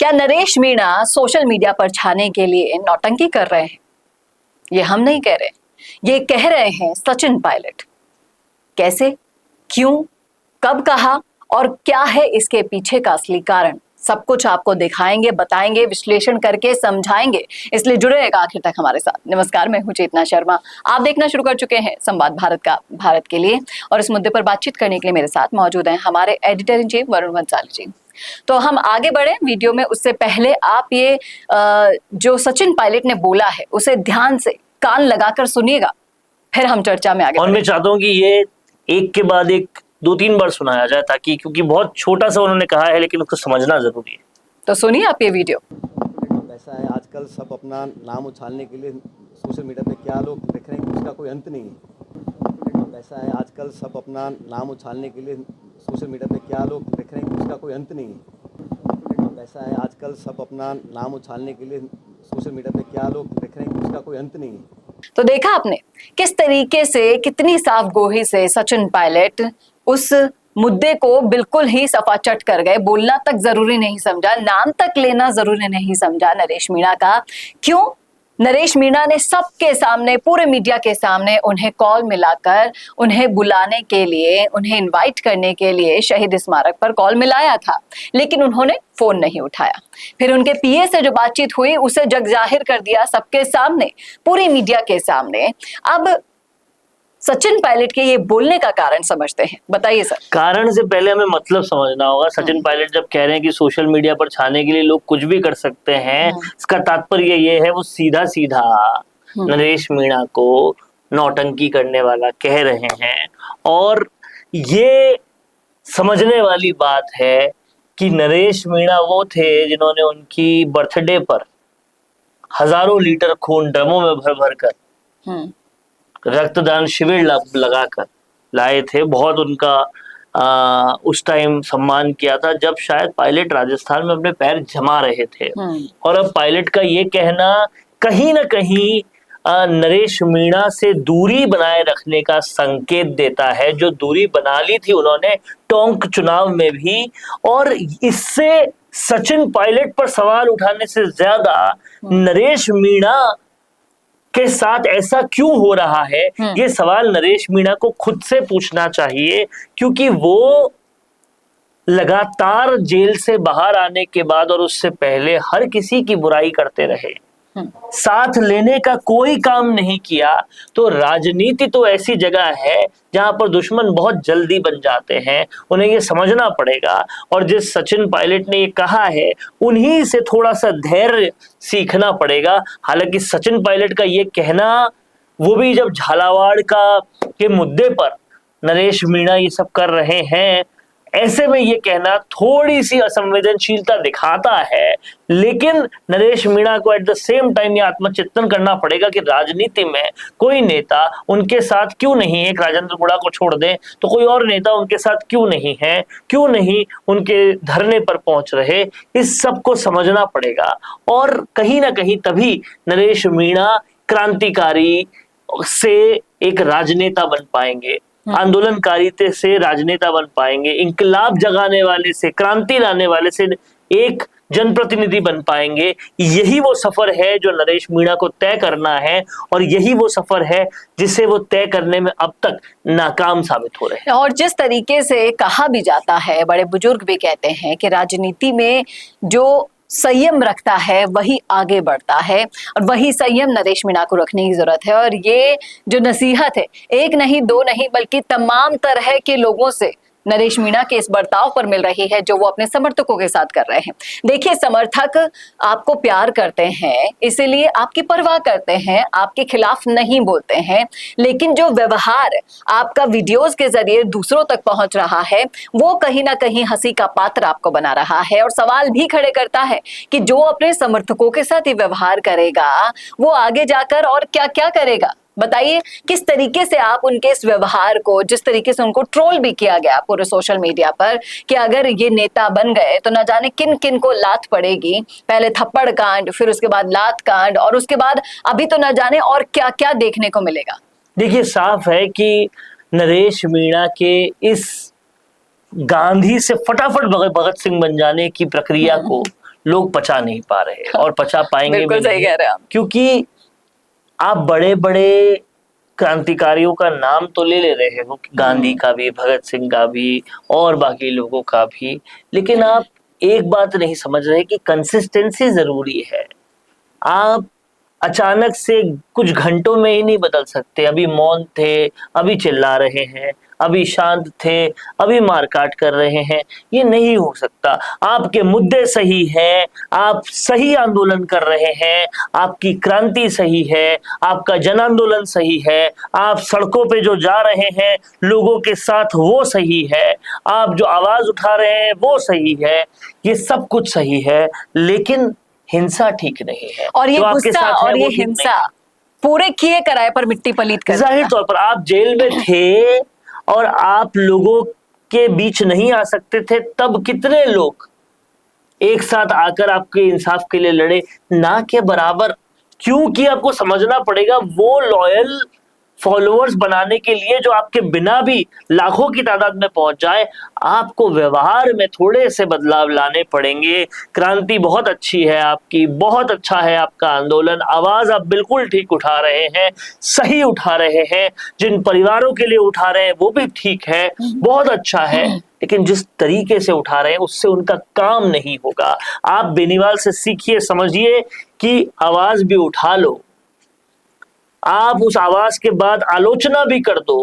क्या Naresh Meena social media पर छाने के लिए नौटंकी कर रहे हैं? ये हम नहीं कह रहे, ये कह रहे हैं सचिन पायलट। कैसे, क्यों, कब कहा और क्या है इसके पीछे का असली कारण, सब कुछ आपको दिखाएंगे, बताएंगे, विश्लेषण करके समझाएंगे। इसलिए जुड़े रहेगा आखिर तक हमारे साथ। नमस्कार, मैं हूं चेतना शर्मा। आप देखना शुरू कर चुके हैं संवाद भारत का, भारत के लिए। और इस मुद्दे पर बातचीत करने के लिए मेरे साथ मौजूद हैं हमारे editor in chief Varun Bhansali ji. तो हम आगे बढ़े वीडियो में, उससे पहले आप ये जो सचिन पायलट ने बोला है उसे ध्यान से कान लगाकर सुनिएगा, फिर हम चर्चा में आगे। और मैं चाहता हूँ कि ये एक के बाद एक 2-3 बार सुनाया जाए, ताकि क्योंकि बहुत छोटा सा उन्होंने कहा है, लेकिन उसको समझना जरूरी है। तो सुनिए आप ये वीडियो। ऐसा है, आजकल सब अपना नाम उछालने के लिए सोशल मीडिया पे क्या लोग देख रहे हैं कि उसका कोई अंत नहीं है। ऐसा है, आजकल सब अपना नाम उछालने के लिए सोशल मीडिया पे क्या लोग देख रहे हैं कि उसका कोई अंत नहीं है। ऐसा है, आजकल सब अपना नाम उछालने के लिए सोशल मीडिया पे क्या लोग देख रहे हैं कि उसका कोई अंत नहीं है। तो देखा आपने किस तरीके से, कितनी साफ गोही से सचिन पायलट उस मुद्दे को बिल्कुल ही सफाचट कर गए। बोलना तक जरूरी नहीं समझा, नाम तक लेना जरूरी नहीं समझा नरेश मीणा का। क्यों? नरेश मीणा ने सबके सामने, पूरे मीडिया के सामने उन्हें कॉल मिलाकर, उन्हें बुलाने के लिए, उन्हें इनवाइट करने के लिए शहीद स्मारक पर कॉल मिलाया था, लेकिन उन्होंने फोन नहीं उठाया। फिर उनके पीए से जो बातचीत हुई उसे जग जाहिर कर दिया सबके सामने, पूरी मीडिया के सामने। अब सचिन पायलट के ये बोलने का कारण समझते हैं, बताइए सर। कारण से पहले हमें मतलब समझना होगा। सचिन पायलट जब कह रहे हैं कि सोशल मीडिया पर छाने के लिए लोग कुछ भी कर सकते हैं, इसका तात्पर्य ये है, वो सीधा सीधा नरेश मीणा को नौटंकी करने वाला कह रहे हैं। और ये समझने वाली बात है कि नरेश मीणा वो थे जिन्होंने उनकी बर्थडे पर हजारों लीटर खून ड्रमों में भर भर कर रक्तदान शिविर लगाकर लाए थे। बहुत उनका उस टाइम सम्मान किया था, जब शायद पायलट राजस्थान में अपने पैर जमा रहे थे। और अब पायलट का ये कहना कहीं ना कहीं नरेश मीणा से दूरी बनाए रखने का संकेत देता है, जो दूरी बना ली थी उन्होंने टोंक चुनाव में भी। और इससे सचिन पायलट पर सवाल उठाने से ज्यादा नरेश मीणा के साथ ऐसा क्यों हो रहा है, ये सवाल नरेश मीणा को खुद से पूछना चाहिए। क्योंकि वो लगातार जेल से बाहर आने के बाद और उससे पहले हर किसी की बुराई करते रहे, साथ लेने का कोई काम नहीं किया। तो राजनीति तो ऐसी जगह है जहां पर दुश्मन बहुत जल्दी बन जाते हैं, उन्हें ये समझना पड़ेगा। और जिस सचिन पायलट ने ये कहा है, उन्हीं से थोड़ा सा धैर्य सीखना पड़ेगा। हालांकि सचिन पायलट का ये कहना, वो भी जब झालावाड़ के मुद्दे पर नरेश मीणा ये सब कर रहे हैं, ऐसे में ये कहना थोड़ी सी असंवेदनशीलता दिखाता है। लेकिन नरेश मीणा को एट द सेम टाइम ये आत्मचिंतन करना पड़ेगा कि राजनीति में कोई नेता उनके साथ क्यों नहीं है। एक राजेंद्र गुड़ा को छोड़ दें तो कोई और नेता उनके साथ क्यों नहीं है, क्यों नहीं उनके धरने पर पहुंच रहे, इस सब को समझना पड़ेगा। और कहीं ना कहीं तभी नरेश मीणा क्रांतिकारी से एक राजनेता बन पाएंगे, आंदोलनकारी से राजनेता बन पाएंगे, इंकलाब जगाने वाले से, क्रांति लाने वाले से एक जनप्रतिनिधि बन पाएंगे। यही वो सफर है जो नरेश मीणा को तय करना है, और यही वो सफर है जिसे वो तय करने में अब तक नाकाम साबित हो रहे हैं। और जिस तरीके से कहा भी जाता है, बड़े बुजुर्ग भी कहते हैं कि राजनीति में जो संयम रखता है वही आगे बढ़ता है, और वही संयम नरेश मीणा को रखने की जरूरत है। और ये जो नसीहत है, एक नहीं, दो नहीं, बल्कि तमाम तरह के लोगों से नरेश मीणा के इस बर्ताव पर मिल रही है जो वो अपने समर्थकों के साथ कर रहे हैं। देखिए, समर्थक आपको प्यार करते हैं, इसीलिए आपकी परवाह करते हैं, आपके खिलाफ नहीं बोलते हैं। लेकिन जो व्यवहार आपका वीडियोस के जरिए दूसरों तक पहुंच रहा है, वो कहीं ना कहीं हंसी का पात्र आपको बना रहा है, और सवाल भी खड़े करता है कि जो अपने समर्थकों के साथ ये व्यवहार करेगा, वो आगे जाकर और क्या क्या करेगा। बताइए, किस तरीके से आप उनके इस व्यवहार को, जिस तरीके से उनको ट्रोल भी किया गया पूरे सोशल मीडिया पर कि अगर ये नेता बन गए तो न जाने किन किन को लात पड़ेगी। पहले थप्पड़ कांड, फिर उसके बाद लात कांड, और उसके बाद अभी तो न जाने और क्या क्या देखने को मिलेगा। देखिए, साफ है कि नरेश मीणा के इस गांधी से फटाफट भगत सिंह बन जाने की प्रक्रिया को लोग पचा नहीं पा रहे और पचा पाएंगे भी बिल्कुल सही नहीं, कह रहे हैं आप। क्योंकि आप बड़े बड़े क्रांतिकारियों का नाम तो ले रहे हो, गांधी का भी, भगत सिंह का भी और बाकी लोगों का भी, लेकिन आप एक बात नहीं समझ रहे कि कंसिस्टेंसी जरूरी है। आप अचानक से कुछ घंटों में ही नहीं बदल सकते। अभी मौन थे, अभी चिल्ला रहे हैं, अभी शांत थे, अभी मारकाट कर रहे हैं, ये नहीं हो सकता। आपके मुद्दे सही हैं, आप सही आंदोलन कर रहे हैं, आपकी क्रांति सही है, आपका जन आंदोलन सही है, आप सड़कों पे जो जा रहे हैं लोगों के साथ वो सही है, आप जो आवाज उठा रहे हैं वो सही है, ये सब कुछ सही है, लेकिन हिंसा ठीक नहीं है। और ये जो आपके गुस्सा साथ है और ये वो ठीक नहीं हिंसा है। पूरे किए कराए पर मिट्टी पलीत कर जाहिर दिया। तौर पर आप जेल में थे और आप लोगों के बीच नहीं आ सकते थे, तब कितने लोग एक साथ आकर आपके इंसाफ के लिए लड़े, ना के बराबर। क्योंकि आपको समझना पड़ेगा वो लॉयल फॉलोअर्स बनाने के लिए जो आपके बिना भी लाखों की तादाद में पहुंच जाए, आपको व्यवहार में थोड़े से बदलाव लाने पड़ेंगे। क्रांति बहुत अच्छी है आपकी, बहुत अच्छा है आपका आंदोलन, आवाज आप बिल्कुल ठीक उठा रहे हैं, सही उठा रहे हैं, जिन परिवारों के लिए उठा रहे हैं वो भी ठीक है, बहुत अच्छा है, लेकिन जिस तरीके से उठा रहे हैं उससे उनका काम नहीं होगा। आप बेनीवाल से सीखिए, समझिए कि आवाज भी उठा लो, आप उस आवाज के बाद आलोचना भी कर दो,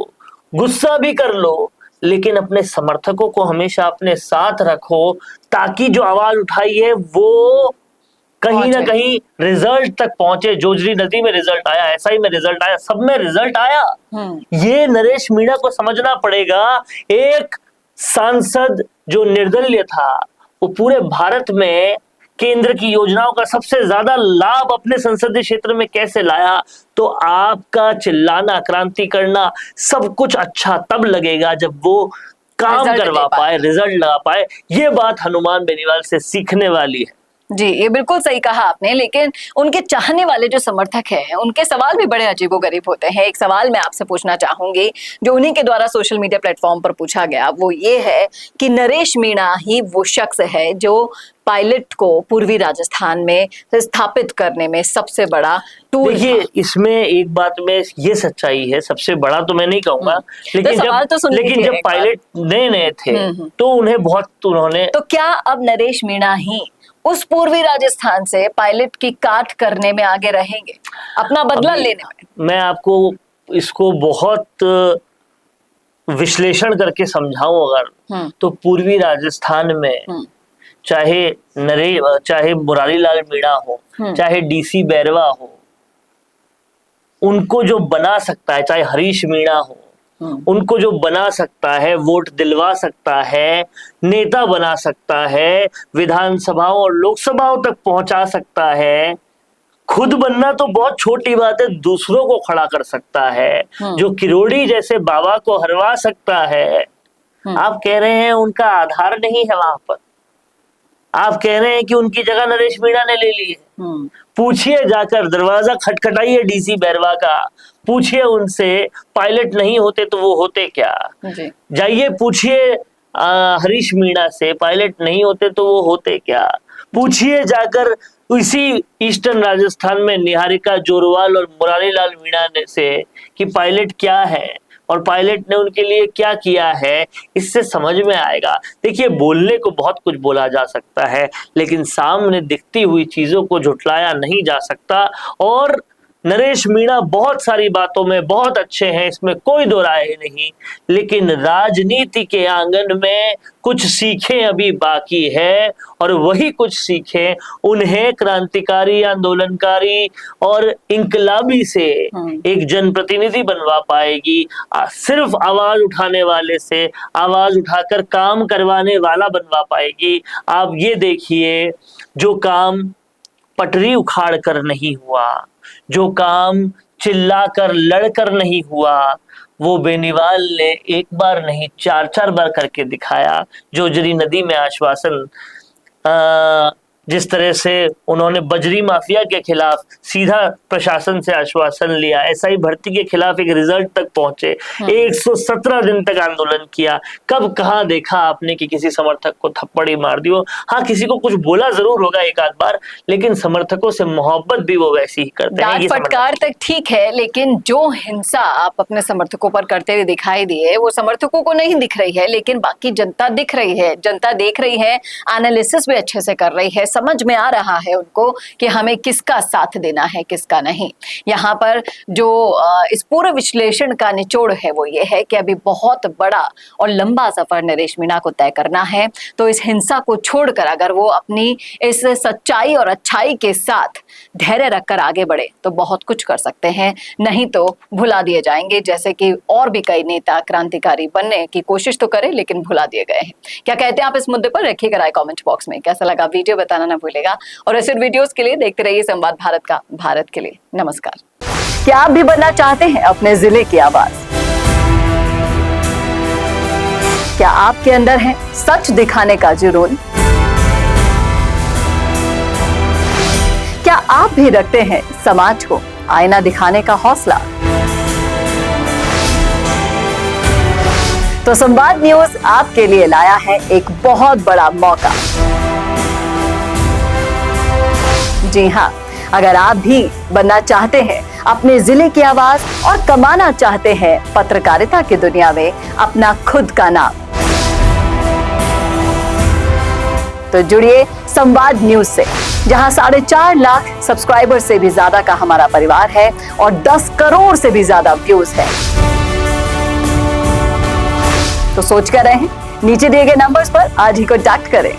गुस्सा भी कर लो, लेकिन अपने समर्थकों को हमेशा अपने साथ रखो, ताकि जो आवाज उठाई है वो कहीं ना पहुंचे। कहीं रिजल्ट तक पहुंचे। जोजरी नदी में रिजल्ट आया, एसआई में रिजल्ट आया, सब में रिजल्ट आया। ये नरेश मीणा को समझना पड़ेगा। एक सांसद जो निर्दलीय था, वो पूरे भारत में केंद्र की योजनाओं का सबसे ज्यादा लाभ अपने संसदीय क्षेत्र में कैसे लाया। तो आपका चिल्लाना, क्रांति करना, सब कुछ अच्छा तब लगेगा जब वो काम रिजल्ट करवा दे पाए। पाए, रिजल्ट लगा पाए। ये बात हनुमान बेनीवाल से सीखने वाली है। जी, ये बिल्कुल सही कहा आपने। लेकिन उनके चाहने वाले जो समर्थक हैं, उनके सवाल भी बड़े अजीबोगरीब होते हैं। एक सवाल मैं आपसे पूछना चाहूंगी जो उन्हीं के द्वारा सोशल मीडिया प्लेटफॉर्म पर पूछा गया, वो ये है कि नरेश मीणा ही वो शख्स है जो पायलट को पूर्वी राजस्थान में स्थापित करने में सबसे बड़ा टूल देखिए, था। इसमें एक बात में ये सच्चाई है, सबसे बड़ा तो मैं नहीं कहूंगा, लेकिन सवाल तो सुन लीजिए जब एक बार। पायलट नए नए थे तो उन्हें बहुत उन्होंने तो क्या अब नरेश मीणा ही उस पूर्वी राजस्थान से पायलट की काट करने में आगे रहेंगे, अपना बदला लेने में? मैं आपको इसको बहुत विश्लेषण करके समझाऊं अगर, तो पूर्वी राजस्थान में चाहे मुरारी लाल मीणा हो, चाहे डीसी बैरवा हो, उनको जो बना सकता है, चाहे हरीश मीणा हो, उनको जो बना सकता है, वोट दिलवा सकता है, नेता बना सकता है, विधानसभाओं और लोकसभाओं तक पहुंचा सकता है, खुद बनना तो बहुत छोटी बात है, दूसरों को खड़ा कर सकता है, जो किरोड़ी जैसे बाबा को हरवा सकता है। आप कह रहे हैं उनका आधार नहीं है वहां पर, आप कह रहे हैं कि उनकी जगह नरेश मीणा ने ले ली है। पूछिए, जाकर दरवाजा खटखटाइए डीसी बैरवा का, पूछिए उनसे पायलट नहीं होते तो वो होते क्या। जाइए पूछिए हरीश मीणा से, पायलट नहीं होते तो वो होते क्या। पूछिए जाकर इसी ईस्टर्न राजस्थान में निहारिका जोरवाल और मुरारी लाल मीणा ने से कि पायलट क्या है और पायलट ने उनके लिए क्या किया है, इससे समझ में आएगा। देखिए, बोलने को बहुत कुछ बोला जा सकता है, लेकिन सामने दिखती हुई चीजों को झुटलाया नहीं जा सकता। और नरेश मीणा बहुत सारी बातों में बहुत अच्छे हैं, इसमें कोई दो राय नहीं, लेकिन राजनीति के आंगन में कुछ सीखें अभी बाकी है, और वही कुछ सीखें उन्हें क्रांतिकारी, आंदोलनकारी और इंकलाबी से एक जनप्रतिनिधि बनवा पाएगी। सिर्फ आवाज उठाने वाले से आवाज उठाकर काम करवाने वाला बनवा पाएगी। आप ये देखिए, जो काम पटरी उखाड़ कर नहीं हुआ, जो काम चिल्लाकर लड़कर नहीं हुआ, वो बेनीवाल ने एक बार नहीं 4-4 बार करके दिखाया। जोजरी नदी में आश्वासन जिस तरह से उन्होंने बजरी माफिया के खिलाफ सीधा प्रशासन से आश्वासन लिया, एसआई भर्ती के खिलाफ एक रिजल्ट तक पहुंचे, 117 दिन तक आंदोलन किया, कब कहाँ देखा आपने कि किसी समर्थक को थप्पड़ी मार दियो? हाँ, किसी को कुछ बोला जरूर होगा एक आध बार, लेकिन समर्थकों से मोहब्बत भी वो वैसी ही करते हैं। डांट फटकार तक ठीक है, लेकिन जो हिंसा आप अपने समर्थकों पर करते हुए दिखाई दिए वो समर्थकों को नहीं दिख रही है, लेकिन बाकी जनता दिख रही है, जनता देख रही है, एनालिसिस भी अच्छे से कर रही है, समझ में आ रहा है उनको कि हमें किसका साथ देना है किसका नहीं। यहाँ पर जो इस पूरे विश्लेषण का निचोड़ है वो ये है कि अभी बहुत बड़ा और लंबा सफर नरेश मीणा को तय करना है, तो इस हिंसा को छोड़कर अगर वो अपनी इस सच्चाई और अच्छाई के साथ धैर्य रखकर आगे बढ़े तो बहुत कुछ कर सकते हैं, नहीं तो भुला दिए जाएंगे, जैसे कि और भी कई नेता क्रांतिकारी बनने की कोशिश तो करे लेकिन भुला दिए गए हैं। क्या कहते हैं आप इस मुद्दे पर? रखिएगा राय कमेंट बॉक्स में। कैसा लगा वीडियो बताना ना भूलेगा, और ऐसे वीडियोस के लिए देखते रहिए संवाद भारत का। भारत के लिए नमस्कार। क्या आप भी बनना चाहते हैं अपने जिले की आवाज? क्या आपके अंदर है सच दिखाने का जुनून? क्या आप भी रखते हैं समाज को आईना दिखाने का हौसला? तो संवाद न्यूज आपके लिए लाया है एक बहुत बड़ा मौका। जी हाँ, अगर आप भी बनना चाहते हैं अपने जिले की आवाज और कमाना चाहते हैं पत्रकारिता की दुनिया में अपना खुद का नाम, तो जुड़िए संवाद न्यूज से, जहां 4.5 लाख सब्सक्राइबर से भी ज्यादा का हमारा परिवार है और 10 करोड़ से भी ज्यादा व्यूज है। तो सोच कर रहें, नीचे दिए गए नंबर्स पर आज ही कॉन्टैक्ट करें।